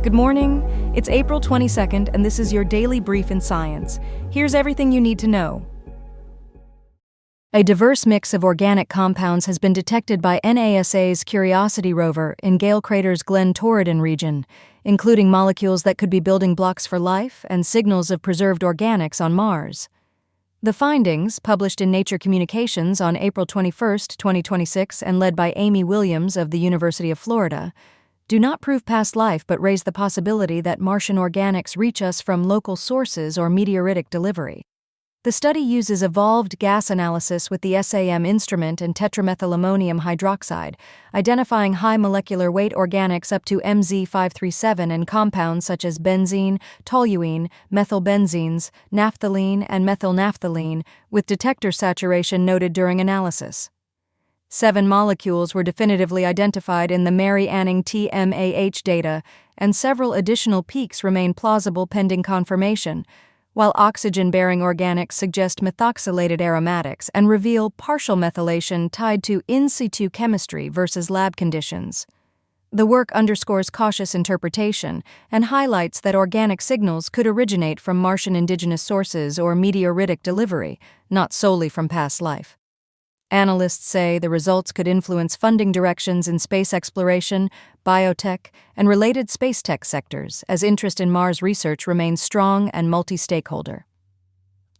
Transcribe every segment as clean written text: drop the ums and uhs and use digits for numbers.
Good morning. It's April 22nd, and this is your daily brief in science. Here's everything you need to know. A diverse mix of organic compounds has been detected by NASA's Curiosity rover in Gale Crater's Glen Torridon region, including molecules that could be building blocks for life and signals of preserved organics on Mars. The findings, published in Nature Communications on April 21, 2026, and led by Amy Williams of the University of Florida, do not prove past life but raise the possibility that Martian organics reach us from local sources or meteoritic delivery. The study uses evolved gas analysis with the SAM instrument and tetramethylammonium hydroxide, identifying high molecular weight organics up to MZ537 and compounds such as benzene, toluene, methylbenzenes, naphthalene, and methylnaphthalene, with detector saturation noted during analysis. 7 molecules were definitively identified in the Mary Anning TMAH data, and several additional peaks remain plausible pending confirmation, while oxygen-bearing organics suggest methoxylated aromatics and reveal partial methylation tied to in situ chemistry versus lab conditions. The work underscores cautious interpretation and highlights that organic signals could originate from Martian indigenous sources or meteoritic delivery, not solely from past life. Analysts say the results could influence funding directions in space exploration, biotech, and related space tech sectors, as interest in Mars research remains strong and multi-stakeholder.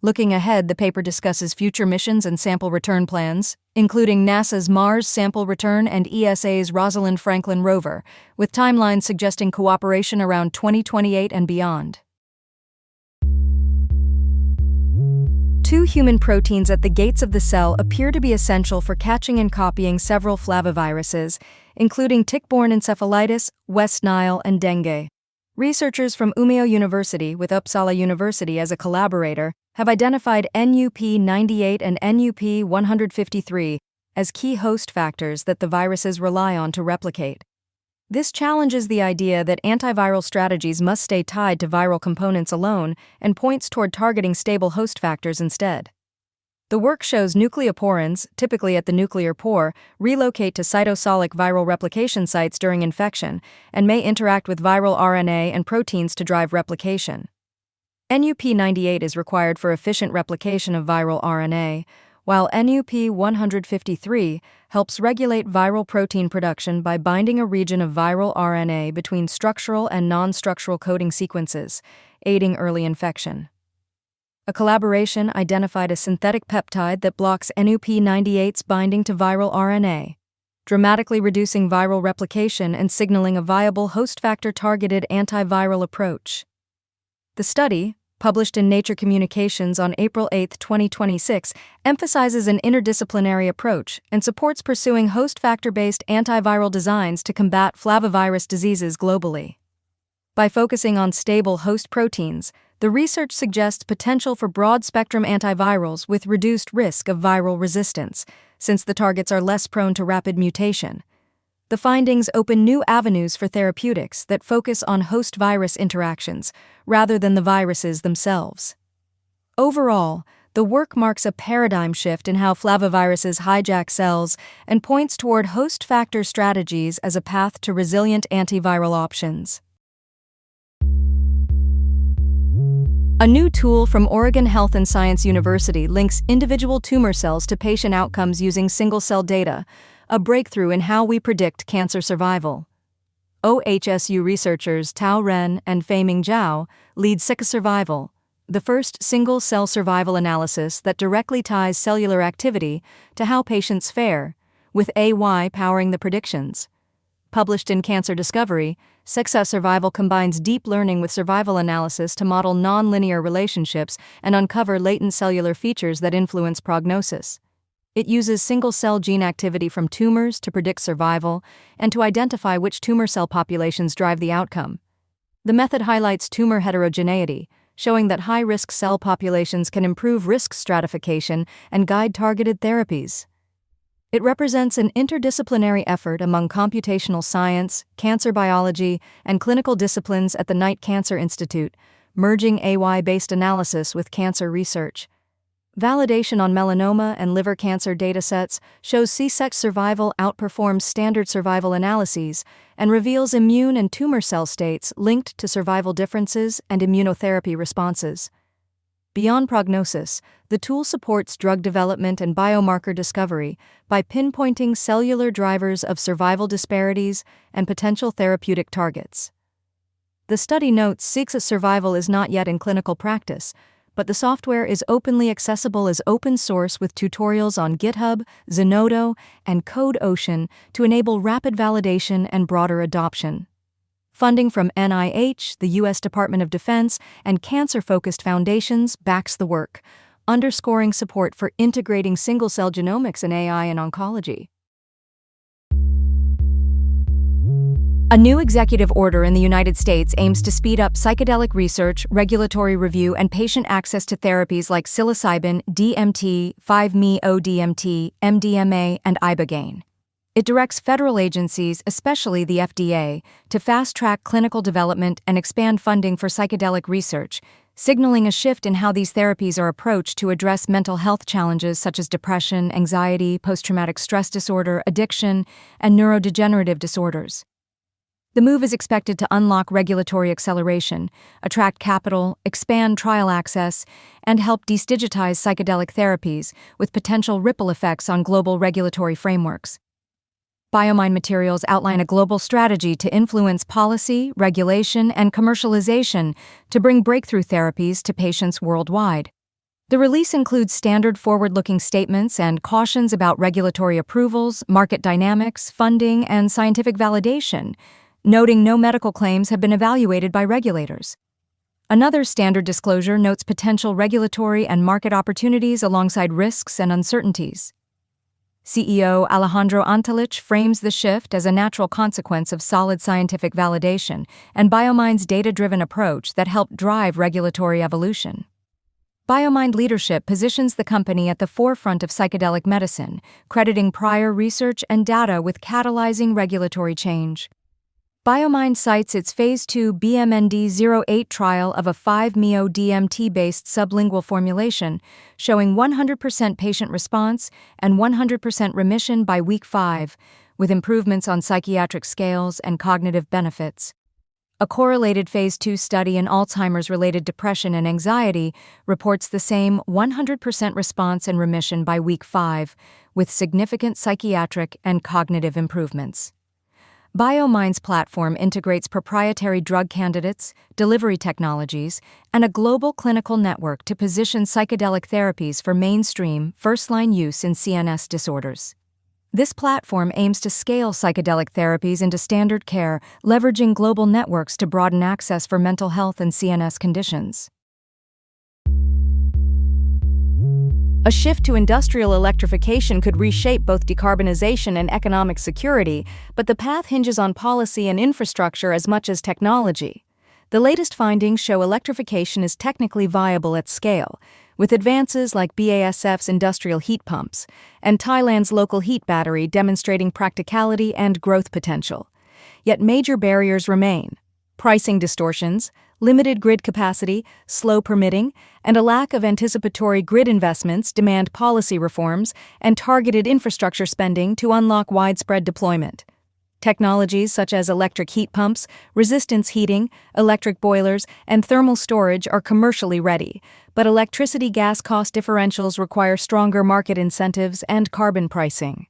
Looking ahead, the paper discusses future missions and sample return plans, including NASA's Mars Sample Return and ESA's Rosalind Franklin rover, with timelines suggesting cooperation around 2028 and beyond. 2 human proteins at the gates of the cell appear to be essential for catching and copying several flaviviruses, including tick-borne encephalitis, West Nile, and dengue. Researchers from Umeå University, with Uppsala University as a collaborator, have identified NUP98 and NUP153 as key host factors that the viruses rely on to replicate. This challenges the idea that antiviral strategies must stay tied to viral components alone and points toward targeting stable host factors instead. The work shows nucleoporins, typically at the nuclear pore, relocate to cytosolic viral replication sites during infection and may interact with viral RNA and proteins to drive replication. NUP98 is required for efficient replication of viral RNA, while NUP153 helps regulate viral protein production by binding a region of viral RNA between structural and non-structural coding sequences, aiding early infection. A collaboration identified a synthetic peptide that blocks NUP98's binding to viral RNA, dramatically reducing viral replication and signaling a viable host factor-targeted antiviral approach. The study, published in Nature Communications on April 8, 2026, emphasizes an interdisciplinary approach and supports pursuing host factor-based antiviral designs to combat flavivirus diseases globally. By focusing on stable host proteins, the research suggests potential for broad-spectrum antivirals with reduced risk of viral resistance, since the targets are less prone to rapid mutation. The findings open new avenues for therapeutics that focus on host-virus interactions rather than the viruses themselves. Overall, the work marks a paradigm shift in how flaviviruses hijack cells and points toward host factor strategies as a path to resilient antiviral options. A new tool from Oregon Health and Science University links individual tumor cells to patient outcomes using single-cell data, a breakthrough in how we predict cancer survival. OHSU researchers Tao Ren and Feiming Zhao lead SICA Survival, the first single-cell survival analysis that directly ties cellular activity to how patients fare, with AI powering the predictions. Published in Cancer Discovery, SICA Survival combines deep learning with survival analysis to model nonlinear relationships and uncover latent cellular features that influence prognosis. It uses single-cell gene activity from tumors to predict survival and to identify which tumor cell populations drive the outcome. The method highlights tumor heterogeneity, showing that high-risk cell populations can improve risk stratification and guide targeted therapies. It represents an interdisciplinary effort among computational science, cancer biology, and clinical disciplines at the Knight Cancer Institute, merging AI-based analysis with cancer research. Validation on melanoma and liver cancer datasets shows C-sex survival outperforms standard survival analyses and reveals immune and tumor cell states linked to survival differences and immunotherapy responses. Beyond prognosis, the tool supports drug development and biomarker discovery by pinpointing cellular drivers of survival disparities and potential therapeutic targets. The study notes C-sex survival is not yet in clinical practice, but the software is openly accessible as open source with tutorials on GitHub, Zenodo, and CodeOcean to enable rapid validation and broader adoption. Funding from NIH, the U.S. Department of Defense, and cancer-focused foundations backs the work, underscoring support for integrating single-cell genomics and AI in oncology. A new executive order in the United States aims to speed up psychedelic research, regulatory review, and patient access to therapies like psilocybin, DMT, 5-MeO-DMT, MDMA, and ibogaine. It directs federal agencies, especially the FDA, to fast-track clinical development and expand funding for psychedelic research, signaling a shift in how these therapies are approached to address mental health challenges such as depression, anxiety, post-traumatic stress disorder, addiction, and neurodegenerative disorders. The move is expected to unlock regulatory acceleration, attract capital, expand trial access, and help destigitize psychedelic therapies with potential ripple effects on global regulatory frameworks. BioMind materials outline a global strategy to influence policy, regulation, and commercialization to bring breakthrough therapies to patients worldwide. The release includes standard forward-looking statements and cautions about regulatory approvals, market dynamics, funding, and scientific validation, noting no medical claims have been evaluated by regulators. Another standard disclosure notes potential regulatory and market opportunities alongside risks and uncertainties. CEO Alejandro Antelich frames the shift as a natural consequence of solid scientific validation and BioMind's data-driven approach that helped drive regulatory evolution. BioMind leadership positions the company at the forefront of psychedelic medicine, crediting prior research and data with catalyzing regulatory change. BioMind cites its Phase 2 BMND-08 trial of a 5-MeO-DMT-based sublingual formulation, showing 100% patient response and 100% remission by week 5, with improvements on psychiatric scales and cognitive benefits. A correlated Phase 2 study in Alzheimer's-related depression and anxiety reports the same 100% response and remission by week 5, with significant psychiatric and cognitive improvements. BioMind's platform integrates proprietary drug candidates, delivery technologies, and a global clinical network to position psychedelic therapies for mainstream, first-line use in CNS disorders. This platform aims to scale psychedelic therapies into standard care, leveraging global networks to broaden access for mental health and CNS conditions. A shift to industrial electrification could reshape both decarbonization and economic security, but the path hinges on policy and infrastructure as much as technology. The latest findings show electrification is technically viable at scale, with advances like BASF's industrial heat pumps and Thailand's local heat battery demonstrating practicality and growth potential. Yet major barriers remain: pricing distortions, limited grid capacity, slow permitting, and a lack of anticipatory grid investments demand policy reforms and targeted infrastructure spending to unlock widespread deployment. Technologies such as electric heat pumps, resistance heating, electric boilers, and thermal storage are commercially ready, but electricity-gas cost differentials require stronger market incentives and carbon pricing.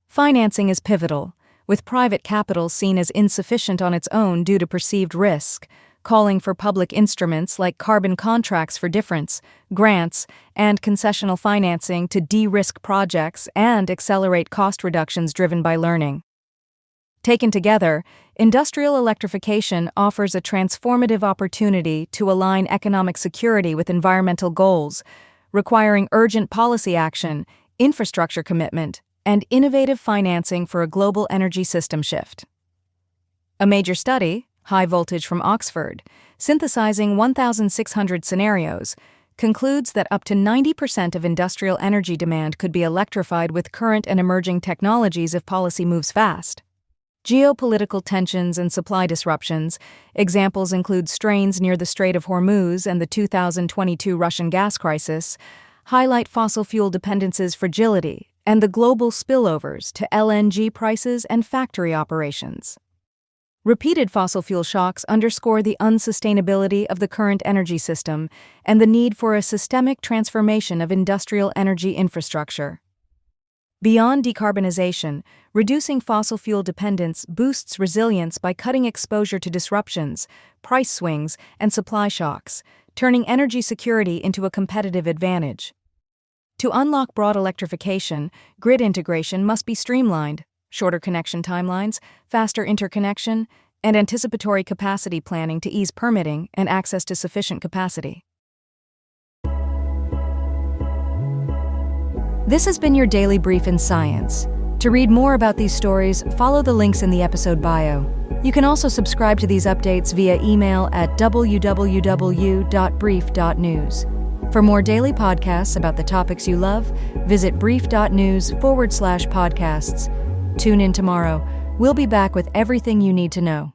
Financing is pivotal, with private capital seen as insufficient on its own due to perceived risk, calling for public instruments like carbon contracts for difference, grants, and concessional financing to de-risk projects and accelerate cost reductions driven by learning. Taken together, industrial electrification offers a transformative opportunity to align economic security with environmental goals, requiring urgent policy action, infrastructure commitment, and innovative financing for a global energy system shift. A major study, High Voltage from Oxford, synthesizing 1,600 scenarios, concludes that up to 90% of industrial energy demand could be electrified with current and emerging technologies if policy moves fast. Geopolitical tensions and supply disruptions, examples include strains near the Strait of Hormuz and the 2022 Russian gas crisis, highlight fossil fuel dependence's fragility and the global spillovers to LNG prices and factory operations. Repeated fossil fuel shocks underscore the unsustainability of the current energy system and the need for a systemic transformation of industrial energy infrastructure. Beyond decarbonization, reducing fossil fuel dependence boosts resilience by cutting exposure to disruptions, price swings, and supply shocks, turning energy security into a competitive advantage. To unlock broad electrification, grid integration must be streamlined. Shorter connection timelines, faster interconnection, and anticipatory capacity planning to ease permitting and access to sufficient capacity. This has been your daily brief in science. To read more about these stories, follow the links in the episode bio. You can also subscribe to these updates via email at www.brief.news. For more daily podcasts about the topics you love, visit brief.news/podcasts. Tune in tomorrow. We'll be back with everything you need to know.